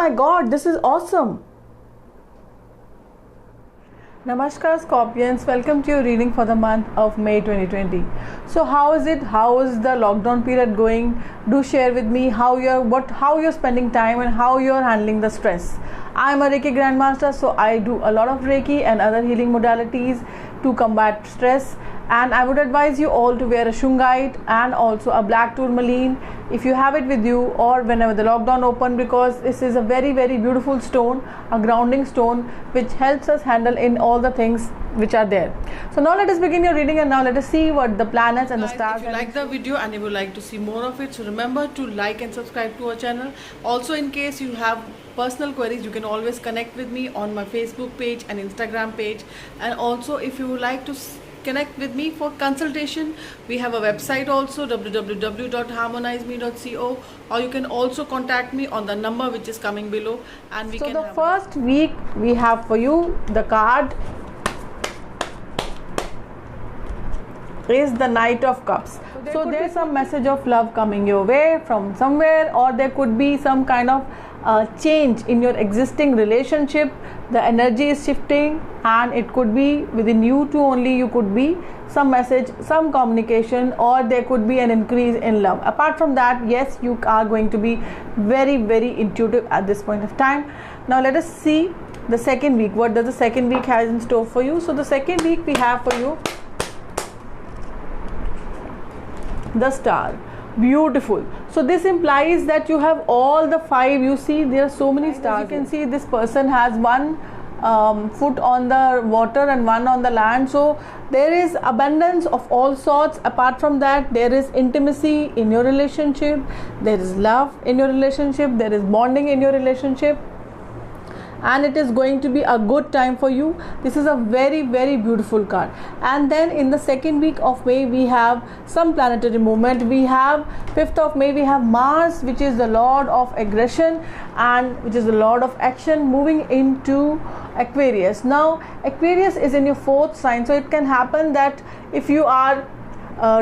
my god, this is awesome. Namaskar Scorpions, welcome to your reading for the month of May 2020. So how is it? How is the lockdown period going? Do share with me how you're spending time and how you're handling the stress. I am a Reiki Grandmaster, so I do a lot of Reiki and other healing modalities to combat stress. And I would advise you all to wear a shungite and also a black tourmaline if you have it with you, or whenever the lockdown open, because this is a very very beautiful stone, a grounding stone which helps us handle in all the things which are there. So now let us begin your reading, and now let us see what the planets and the stars. If you like the video and you would like to see more of it, so remember to like and subscribe to our channel. Also, in case you have personal queries, you can always connect with me on my Facebook page and Instagram page. And also, if you would like to connect with me for consultation, we have a website also, www.harmonizeme.co, or you can also contact me on the number which is coming below, and we so can the first week we have for you, the card is the Knight of Cups. So there's some message of love coming your way from somewhere, or there could be some kind of change in your existing relationship. The energy is shifting, and it could be within you two only. You could be some message, some communication, or there could be an increase in love. Apart from that, yes, you are going to be very very intuitive at this point of time. Now let us see the second week. What does the second week has in store for you? So the second week we have for you the Star. Beautiful. So this implies that you have all the five. You see there are so many stars. You can see this person has one foot on the water and one on the land. So there is abundance of all sorts. Apart from that, there is intimacy in your relationship, there is love in your relationship, there is bonding in your relationship, and it is going to be a good time for you. This is a very very beautiful card. And then in the second week of May we have some planetary movement. We have 5th of May we have Mars, which is the lord of aggression and which is the lord of action, moving into Aquarius. Now Aquarius is in your 4th sign, so it can happen that if you are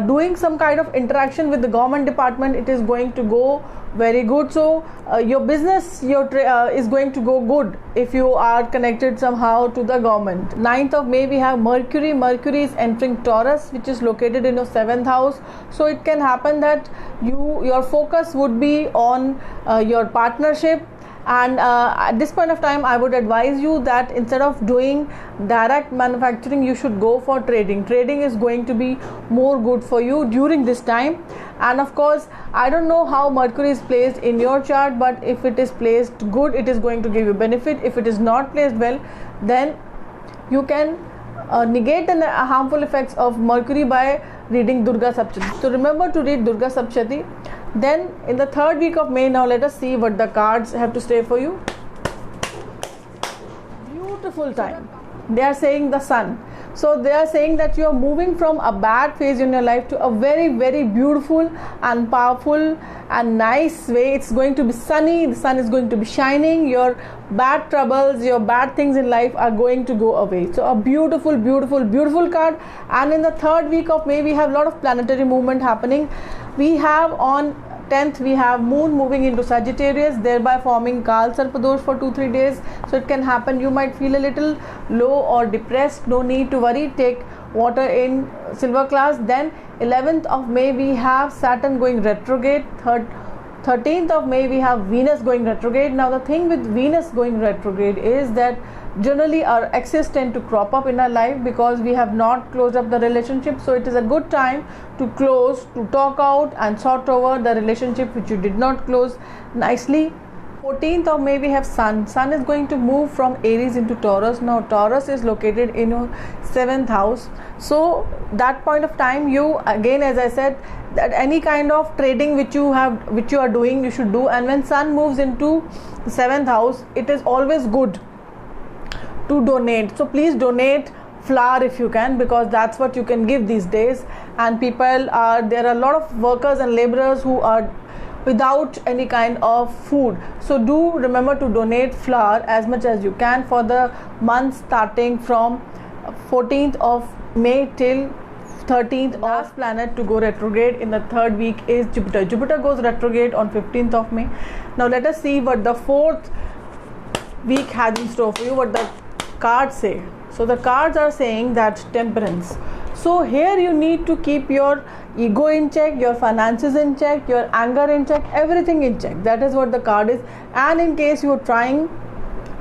doing some kind of interaction with the government department, it is going to go very good. So your business is going to go good if you are connected somehow to the government. 9th of May we have Mercury. Mercury is entering Taurus, which is located in your 7th house. So it can happen that your focus would be on your partnership. And at this point of time, I would advise you that instead of doing direct manufacturing, you should go for trading. Trading is going to be more good for you during this time. And of course, I don't know how Mercury is placed in your chart, but if it is placed good, it is going to give you benefit. If it is not placed well, then you can negate the harmful effects of Mercury by reading Durga Saptati. So remember to read Durga Saptati. Then in the third week of May, now let us see what the cards have to say for you. Beautiful time. They are saying the Sun. So they are saying that you are moving from a bad phase in your life to a very very beautiful and powerful and nice way. It's going to be sunny, the sun is going to be shining, your bad troubles, your bad things in life are going to go away. So a beautiful beautiful beautiful card. And in the third week of May we have a lot of planetary movement happening. We have on 10th we have Moon moving into Sagittarius, thereby forming Kal Sarpadosh for 2-3 days. So it can happen you might feel a little low or depressed. No need to worry, take water in silver glass. Then 11th of May we have Saturn going retrograde. 13th of May we have Venus going retrograde. Now the thing with Venus going retrograde is that generally our exes tend to crop up in our life because we have not closed up the relationship. So it is a good time to close, to talk out and sort over the relationship which you did not close nicely. 14th of May we have Sun. Sun is going to move from Aries into Taurus. Now Taurus is located in your 7th house. So that point of time, you again, as I said, that any kind of trading which you are doing, you should do. And when Sun moves into the 7th house, it is always good to donate. So please donate flour if you can, because that's what you can give these days. And there are a lot of workers and laborers who are without any kind of food. So do remember to donate flour as much as you can for the month starting from 14th of May till 13th. Last planet to go retrograde in the third week is Jupiter. Jupiter goes retrograde on 15th of May. Now let us see what the fourth week has in store for you, what the cards say. So the cards are saying that temperance. So here you need to keep your ego in check, your finances in check, your anger in check, everything in check. That is what the card is. And in case you are trying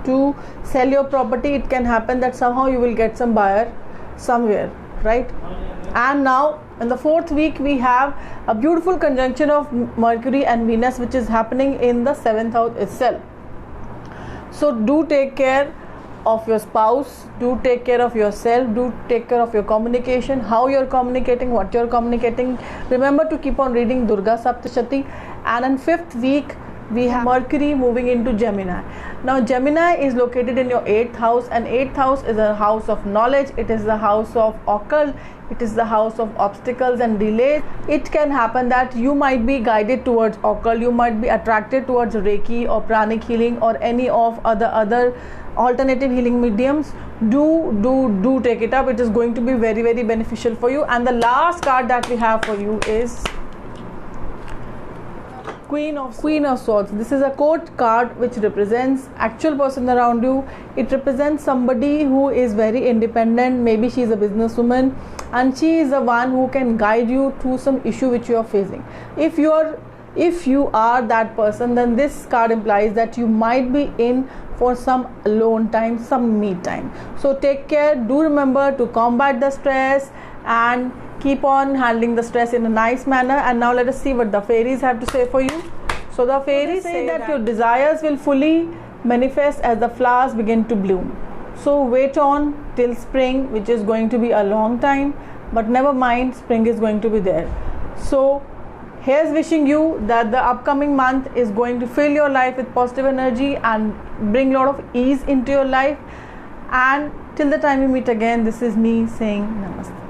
to sell your property, it can happen that somehow you will get some buyer somewhere, right? And now in the 4th week we have a beautiful conjunction of Mercury and Venus, which is happening in the 7th house itself. So do take care of your spouse, do take care of yourself, do take care of your communication, how you're communicating, what you're communicating. Remember to keep on reading Durga Saptashati. And in 5th week we have Mercury moving into Gemini. Now Gemini is located in your 8th house, and 8th house is a house of knowledge. It is the house of occult. It is the house of obstacles and delays. It can happen that you might be guided towards occult, you might be attracted towards Reiki or pranic healing or any of other alternative healing mediums. Do take it up. It is going to be very, very beneficial for you. And the last card that we have for you is Queen of Swords. This is a court card which represents actual person around you. It represents somebody who is very independent. Maybe she is a businesswoman and she is the one who can guide you through some issue which you are facing. If you are that person, then this card implies that you might be in for some alone time, some me time. So take care. Do remember to combat the stress and keep on handling the stress in a nice manner. And now let us see what the fairies have to say for you. So the fairies say that your desires will fully manifest as the flowers begin to bloom. So wait on till spring, which is going to be a long time, but never mind, spring is going to be there. So here's wishing you that the upcoming month is going to fill your life with positive energy and bring a lot of ease into your life. And till the time we meet again, this is me saying namaste.